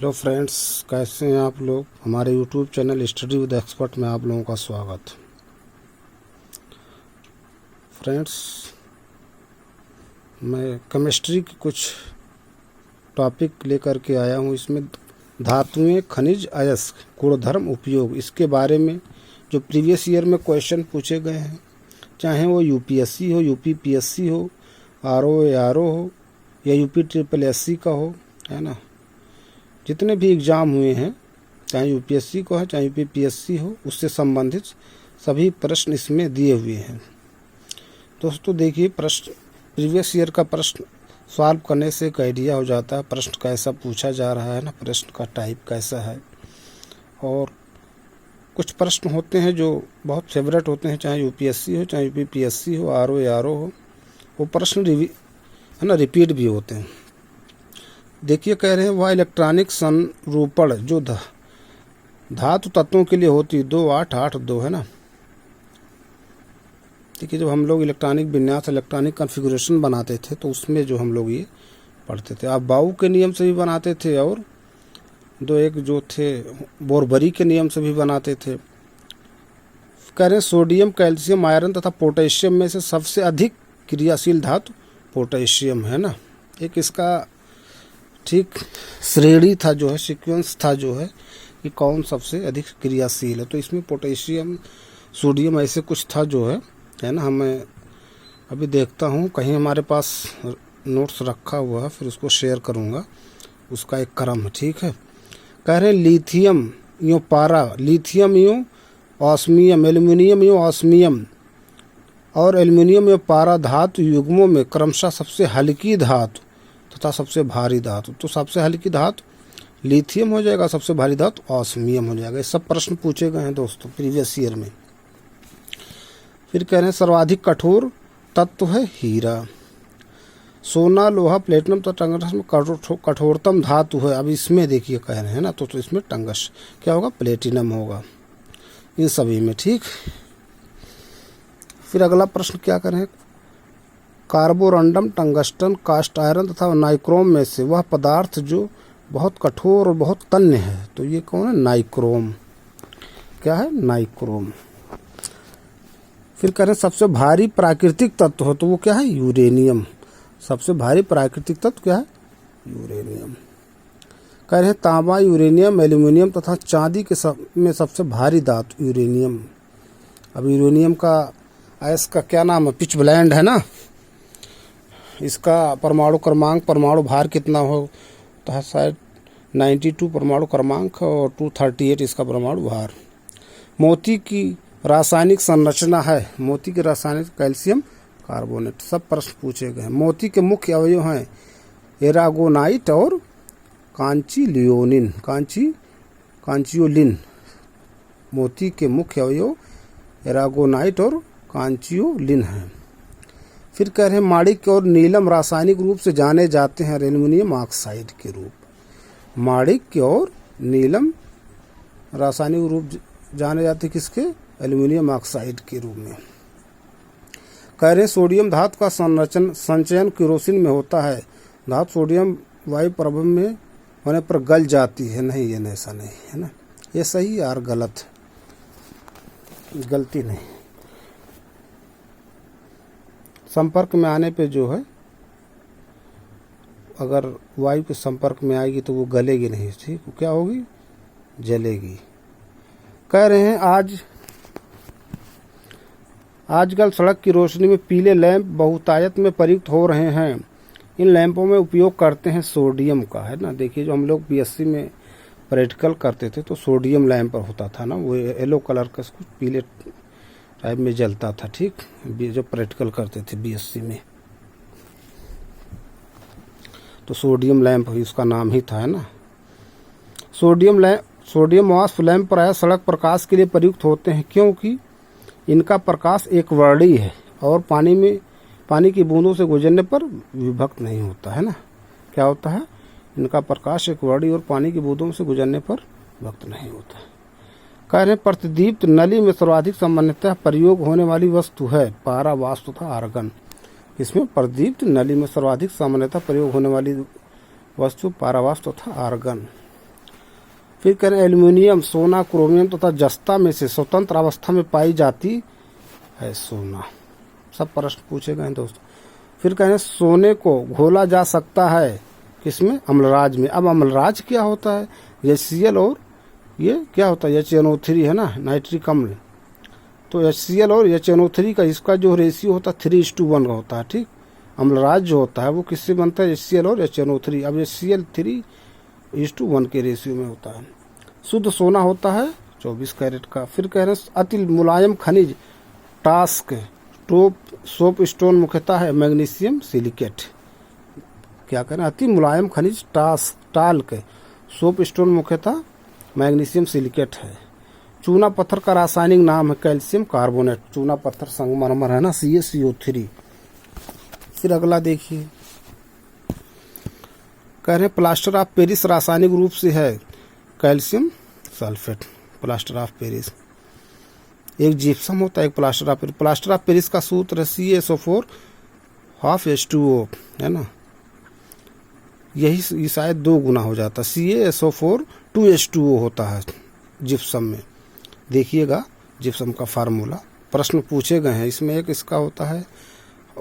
Hello friends, कैसे हैं आप लोग। हमारे YouTube channel study with expert में आप लोगों का स्वागत। फ्रेंड्स, मैं केमिस्ट्री की कुछ टॉपिक लेकर के आया हूँ। इसमें धातुएं, खनिज, अयस्क, गुणधर्म, उपयोग, इसके बारे में जो प्रीवियस ईयर में क्वेश्चन पूछे गए हैं, चाहे वो यूपीएससी हो, यूपीपीएससी हो, आरओ हो या यूपीएससी का हो, है ना। जितने भी एग्ज़ाम हुए हैं, चाहे यूपीएससी को है चाहे यूपीपीएससी हो, उससे संबंधित सभी प्रश्न इसमें दिए हुए हैं। दोस्तों देखिए, प्रश्न प्रीवियस ईयर का प्रश्न सॉल्व करने से एक आइडिया हो जाता है प्रश्न कैसा पूछा जा रहा है ना, प्रश्न का टाइप कैसा है। और कुछ प्रश्न होते हैं जो बहुत फेवरेट होते हैं, चाहे यूपीएससी हो चाहे यूपीपीएससी हो, आरओ हो, वो प्रश्न है ना रिपीट भी होते हैं। देखिए, कह रहे हैं वह इलेक्ट्रॉनिक संरूपण जो धातु तत्वों के लिए होती 2882 है ना। देखिए, जब हम लोग इलेक्ट्रॉनिक विन्यास, इलेक्ट्रॉनिक कॉन्फ़िगरेशन बनाते थे तो उसमें जो हम लोग ये पढ़ते थे, आप बाउ के नियम से भी बनाते थे और एक जो थे बोरबरी के नियम से भी बनाते थे। कह रहे हैं सोडियम, कैल्शियम, आयरन तथा पोटेशियम में से सबसे अधिक क्रियाशील धातु पोटेशियम है ना। एक इसका ठीक श्रेणी था, जो है सीक्वेंस था, जो है कि कौन सबसे अधिक क्रियाशील है। तो इसमें पोटेशियम, सोडियम ऐसे कुछ था जो है ना। हमें अभी देखता हूँ, कहीं हमारे पास नोट्स रखा हुआ है, फिर उसको शेयर करूँगा, उसका एक क्रम है, ठीक है। कह रहे हैं लिथियम यूँ पारा, लिथियम यूँ ऑस्मियम, एल्युमिनियम यूँ ऑस्मियम और एल्युमिनियम यूँ पारा धातु युग्मों में क्रमशः सबसे हल्की धातु तथा सबसे भारी धातु। तो सबसे हल्की धातु लिथियम हो जाएगा, सबसे भारी धातु ऑस्मियम हो जाएगा। ये सब प्रश्न पूछे गए हैं दोस्तों प्रीवियस ईयर में। फिर कह रहे हैं सर्वाधिक कठोर तत्व है हीरा। सोना, लोहा, प्लेटिनम तो टंगस्टन में कठोरतम धातु है। अब इसमें देखिए कह रहे हैं ना, तो इसमें टंगस क्या होगा, प्लेटिनम होगा इन सभी में, ठीक। फिर अगला प्रश्न क्या करें, कार्बोरंडम, टंगस्टन, कास्ट आयरन तथा नाइक्रोम में से वह पदार्थ जो बहुत कठोर और बहुत तन्य है, तो ये कौन है, नाइक्रोम। क्या है, नाइक्रोम। फिर कह रहे हैं सबसे भारी प्राकृतिक तत्व हो, तो वो क्या है, यूरेनियम। सबसे भारी प्राकृतिक तत्व क्या है, यूरेनियम। कह रहे हैं तांबा, यूरेनियम, एल्यूमिनियम तथा चांदी के में सबसे भारी धातु यूरेनियम। अब यूरेनियम का अयस्क का क्या नाम है, पिच ब्लेंड है ना। इसका परमाणु क्रमांक, परमाणु भार कितना होता है, शायद 92 परमाणु क्रमांक और 238 इसका परमाणु भार। मोती की रासायनिक संरचना है, मोती की रासायनिक कैल्शियम कार्बोनेट। सब प्रश्न पूछे गए हैं। मोती के मुख्य अवयव हैं एरागोनाइट और कांचियोलिन। मोती के मुख्य अवयव एरागोनाइट और कांचियोलिन हैं। फिर कह रहे हैं माणिक और नीलम रासायनिक रूप से जाने जाते हैं एल्युमिनियम ऑक्साइड के रूप। माणिक और नीलम रासायनिक रूप जाने जाते हैं किसके, एल्युमिनियम ऑक्साइड के रूप में। कह रहे हैं सोडियम धातु का संचयन केरोसिन में होता है। धातु सोडियम वायु प्रभाव में होने पर गल जाती है। नहीं, ये ऐसा नहीं है ना, ये सही यार गलत, गलती नहीं। संपर्क में आने पे जो है, अगर वायु के संपर्क में आएगी तो वो गलेगी नहीं, ठीक, क्या होगी, जलेगी। कह रहे हैं आजकल सड़क की रोशनी में पीले लैंप बहुतायत में प्रयुक्त हो रहे हैं। इन लैंपों में उपयोग करते हैं सोडियम का, है ना। देखिए, जो हम लोग बीएससी में प्रैक्टिकल करते थे तो सोडियम लैंप होता था ना, वो येलो कलर का कुछ पीले टाइप में जलता था, ठीक, जो प्रैक्टिकल करते थे बीएससी में। तो सोडियम लैंप उसका नाम ही था, है ना। सोडियम वाष्प लैंप प्रायः सड़क प्रकाश के लिए प्रयुक्त होते हैं, क्योंकि इनका प्रकाश एक वर्णी है और पानी की बूंदों से गुजरने पर विभक्त नहीं होता है ना। क्या होता है, इनका प्रकाश एक वर्णी और पानी की बूंदों से गुजरने पर विभक्त नहीं होता। कह रहे हैं प्रतिदीप्त नली में सर्वाधिक सामान्यतः प्रयोग होने वाली वस्तु है पारा वाष्प तथा आर्गन। इसमें प्रतिदीप्त नली में सर्वाधिक सामान्यतः प्रयोग होने वाली वस्तु पारा वाष्प तथा आर्गन। फिर कह रहे हैं एल्युमिनियम, सोना, क्रोमियम तथा जस्ता में से स्वतंत्र अवस्था में पाई जाती है सोना। सब प्रश्न पूछे गए हैं दोस्तों। फिर कह रहे हैं सोने को घोला जा सकता है किसमें? अम्लराज में। अब अम्लराज क्या होता है? HCl और ये क्या होता है? HNO3 है ना, नाइट्रिक अम्ल। तो HCl और HNO3 का इसका जो रेशियो होता है 3:1 का होता है। ठीक, अम्लराज जो होता है वो किससे बनता है? HCl और HNO3। अब HCl 3:1 के रेशियो में होता है। शुद्ध सोना होता है 24 कैरेट का। फिर कह रहे हैं अति मुलायम खनिज टास्क सोप स्टोन मुख्यतः है मैग्नीशियम सिलिकेट। क्या कह रहे हैं? अति मुलायम खनिज टाल्क सोप स्टोन मुख्यतः मैग्नीशियम सिलिकेट है। चूना पत्थर का रासायनिक नाम है कैल्शियम कार्बोनेट। चूना पत्थर संगमरमर है ना, CaCO3। फिर अगला देखिए, कह रहे हैं प्लास्टर ऑफ पेरिस रासायनिक रूप से है calcium sulphate. Plaster of Paris एक जिप्सम होता है, एक plaster of Paris. Plaster of Paris का सूत्र है CaSO4 हाफ H2O है ना, यही शायद 2 गुना हो जाता है। CaSO4 2H2O होता है जिप्सम में। देखिएगा जिप्सम का फार्मूला प्रश्न पूछे गए हैं। इसमें एक इसका होता है,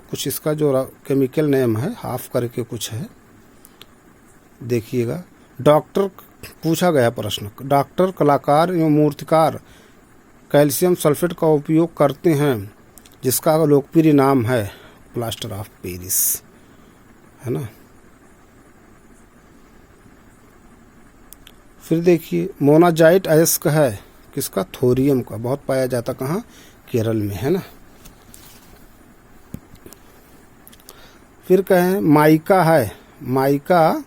कुछ इसका जो केमिकल नेम है हाफ करके कुछ है, देखिएगा। डॉक्टर पूछा गया प्रश्न, डॉक्टर, कलाकार एवं मूर्तिकार कैल्शियम सल्फेट का उपयोग करते हैं जिसका लोकप्रिय नाम है प्लास्टर ऑफ पेरिस है ना। फिर देखिए मोनाजाइट अयस्क है किसका? थोरियम का। बहुत पाया जाता कहाँ? केरल में है ना। फिर कहें माइका है, माइका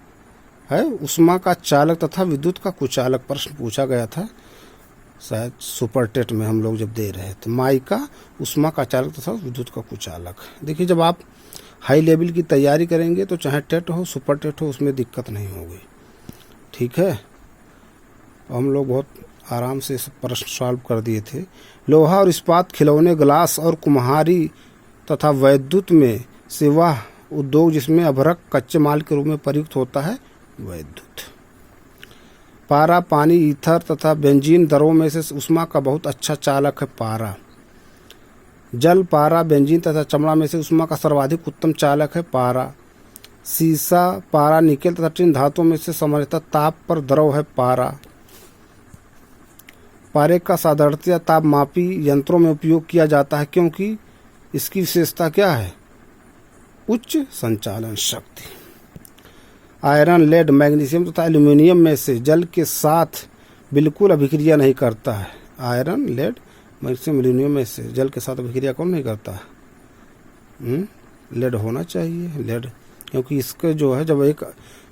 है उष्मा का चालक तथा विद्युत का कुचालक। प्रश्न पूछा गया था शायद सुपर टेट में हम लोग जब दे रहे थे। माइका उष्मा का चालक तथा विद्युत का कुचालक। देखिए जब आप हाई लेवल की तैयारी करेंगे तो चाहे टेट हो सुपर टेट हो उसमें दिक्कत नहीं होगी। ठीक है, हम लोग बहुत आराम से इस प्रश्न सॉल्व कर दिए थे। लोहा और इस्पात, खिलौने, ग्लास और कुम्हारी तथा वैद्युत में से वह उद्योग जिसमें अभ्रक कच्चे माल के रूप में प्रयुक्त होता है वैद्युत। पारा, पानी, ईथर तथा बेंजीन दरों में से उष्मा का बहुत अच्छा चालक है पारा। जल, पारा, बेंजीन तथा चमड़ा में से उष्मा का सर्वाधिक उत्तम चालक है पारा। सीसा, पारा, निकेल तथा टिन धातुओं में से सामान्यतः ताप पर द्रव है पारा। पारे का साधारणतया ताप मापी यंत्रों में उपयोग किया जाता है क्योंकि इसकी विशेषता क्या है? उच्च संचालन शक्ति। आयरन, लेड, मैग्नीशियम तथा एल्यूमिनियम में से जल के साथ बिल्कुल अभिक्रिया नहीं करता है। आयरन, लेड, मैग्नीशियम, एल्यूमिनियम में से जल के साथ अभिक्रिया कौन नहीं करता? लेड होना चाहिए, लेड, क्योंकि इसके जो है जब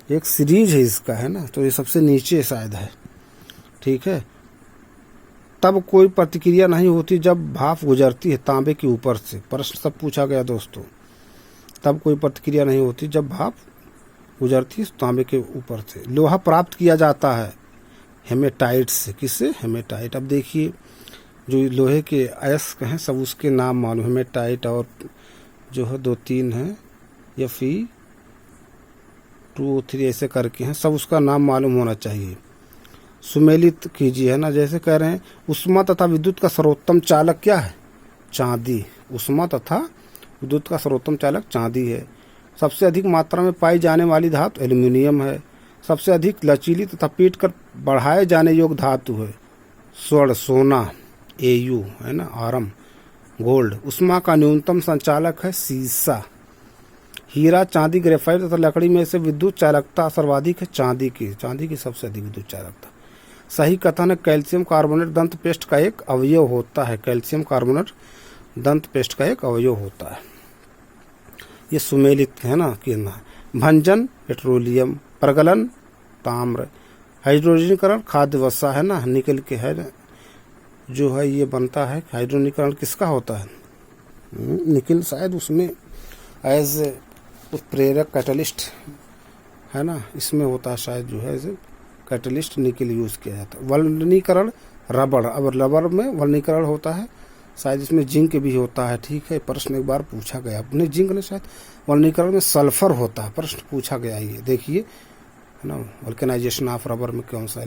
एक सीरीज है इसका है ना, तो ये सबसे नीचे शायद है। ठीक है, तब कोई प्रतिक्रिया नहीं होती जब भाप गुजरती है तांबे के ऊपर से। प्रश्न सब पूछा गया दोस्तों। तब कोई प्रतिक्रिया नहीं होती जब भाप गुजरती है तांबे के ऊपर से। लोहा प्राप्त किया जाता है हेमेटाइट से। किससे? हेमेटाइट। अब देखिए जो लोहे के अयस्क हैं सब उसके नाम मालूम, हेमेटाइट और जो है 2-3 हैं Fe2O3 ऐसे करके हैं, सब उसका नाम मालूम होना चाहिए। सुमेलित कीजिए है ना, जैसे कह रहे हैं उष्मा तथा विद्युत का सर्वोत्तम चालक क्या है? चांदी। उष्मा तथा विद्युत का सर्वोत्तम चालक चांदी है। सबसे अधिक मात्रा में पाई जाने वाली धातु एल्यूमिनियम है। सबसे अधिक लचीली तथा पीट कर बढ़ाए जाने योग्य धातु है स्वर्ण, सोना, Au है ना, आरम, गोल्ड। उष्मा का न्यूनतम संचालक है सीसा। हीरा, चांदी, ग्रेफाइट तथा लकड़ी में से विद्युत चालकता सर्वाधिक है चांदी की। चांदी की सबसे अधिक विद्युत चालकता। सही कथन है कैल्शियम कार्बोनेट दंत पेस्ट का एक अवयव होता है। कैल्शियम कार्बोनेट दंत पेस्ट का एक अवयव होता है। ये सुमेलित है ना किरणा। भंजन पेट्रोलियम, प्रगलन ताम्र, हाइड्रोजनीकरण खाद्य वसा है ना, निकल के है जो है ये बनता है। हाइड्रोजनीकरण किसका होता है? निकल शायद उसमें एज उत्प्रेरक कैटलिस्ट है ना, इसमें होता है शायद जो है कैटलिस्ट निकल यूज किया जाता है। वल्कनीकरण रबड़, अब रबड़ में वल्कनीकरण होता है शायद, इसमें जिंक भी होता है। ठीक है, प्रश्न एक बार पूछा गया अपने जिंक ने शायद। वल्कनीकरण में सल्फर होता है, प्रश्न पूछा गया ये देखिए है ना। वल्कनाइजेशन ऑफ रबर में कौन सा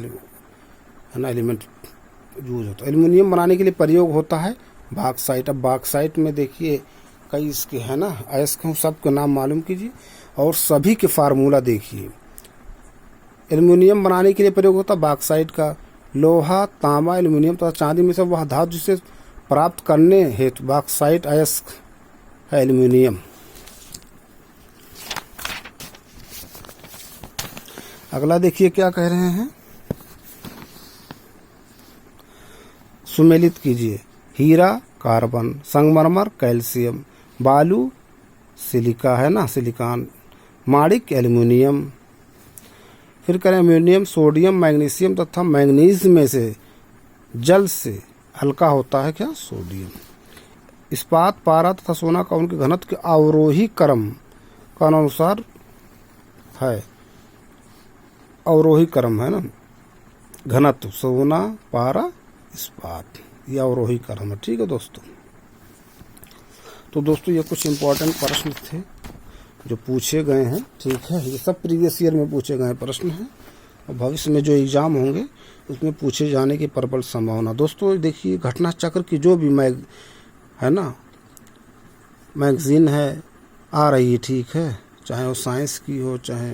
है ना, एलिमेंट यूज होता है। एल्युमिनियम बनाने के लिए प्रयोग होता है बॉक्साइट। अब बॉक्साइट में देखिए कई इसके है ना, अयस्क सबके नाम मालूम कीजिए और सभी के फार्मूला देखिए। एल्युमिनियम बनाने के लिए प्रयोग होता है बॉक्साइट का। लोहा, तांबा, एल्युमिनियम तथा चांदी में से वह धातु जिसे प्राप्त करने हेतु बॉक्साइट अयस्क है एल्युमिनियम। अगला देखिए क्या कह रहे हैं, सुमेलित कीजिए। हीरा कार्बन, संगमरमर कैल्शियम, बालू सिलिका है ना सिलिकॉन, माणिक एल्युमिनियम। फिर करें एल्युमिनियम सोडियम मैग्नीशियम तथा मैंगनीज में से जल से हल्का होता है क्या, सोडियम। इस्पात, पारा तथा सोना का उनके घनत्व के अवरोही क्रम का अनुसार है, अवरोही क्रम है ना, घनत्व सोना, पारा, इस्पात, ये अवरोही क्रम है। ठीक है दोस्तों, तो दोस्तों ये कुछ इंपॉर्टेंट प्रश्न थे जो पूछे गए हैं। ठीक है, ये सब प्रीवियस ईयर में पूछे गए प्रश्न हैं और भविष्य में जो एग्जाम होंगे उसमें पूछे जाने की प्रबल संभावना। दोस्तों देखिए घटना चक्र की जो भी है ना मैगजीन है आ रही है, ठीक है, चाहे वो साइंस की हो, चाहे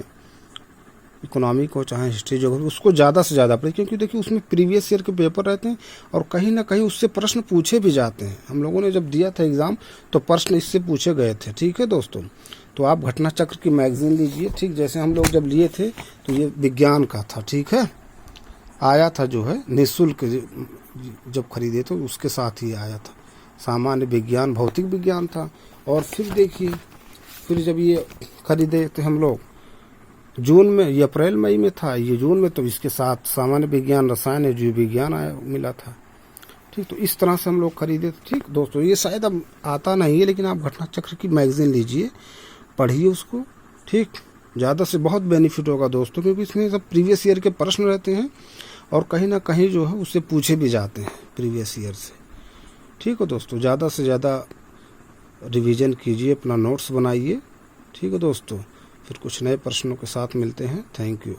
इकोनॉमिक हो, चाहे हिस्ट्री ज्योग्राफी, उसको ज़्यादा से ज़्यादा पढ़े, क्योंकि देखिए उसमें प्रीवियस ईयर के पेपर रहते हैं और कहीं ना कहीं उससे प्रश्न पूछे भी जाते हैं। हम लोगों ने जब दिया था एग्ज़ाम तो प्रश्न इससे पूछे गए थे। ठीक है दोस्तों, तो आप घटना चक्र की मैगजीन लीजिए। ठीक, जैसे हम लोग जब लिए थे तो ये विज्ञान का था, ठीक है, आया था जो है निःशुल्क, जब खरीदे तो उसके साथ ही आया था। सामान्य विज्ञान, भौतिक विज्ञान था। और फिर देखिए फिर जब ये खरीदे थे हम लोग जून में, ये अप्रैल मई में था, ये जून में, तो इसके साथ सामान्य विज्ञान, रसायन, जीव विज्ञान आया मिला था। ठीक, तो इस तरह से हम लोग खरीदे थे। ठीक दोस्तों, ये शायद अब आता नहीं है, लेकिन आप घटना चक्र की मैगजीन लीजिए, पढ़िए उसको। ठीक, ज़्यादा से बहुत बेनिफिट होगा दोस्तों, क्योंकि इसमें सब प्रीवियस ईयर के प्रश्न रहते हैं और कहीं ना कहीं जो है उससे पूछे भी जाते हैं प्रीवियस ईयर से। ठीक है दोस्तों, ज़्यादा से ज़्यादा रिवीजन कीजिए, अपना नोट्स बनाइए। ठीक है दोस्तों, फिर कुछ नए प्रश्नों के साथ मिलते हैं। Thank you.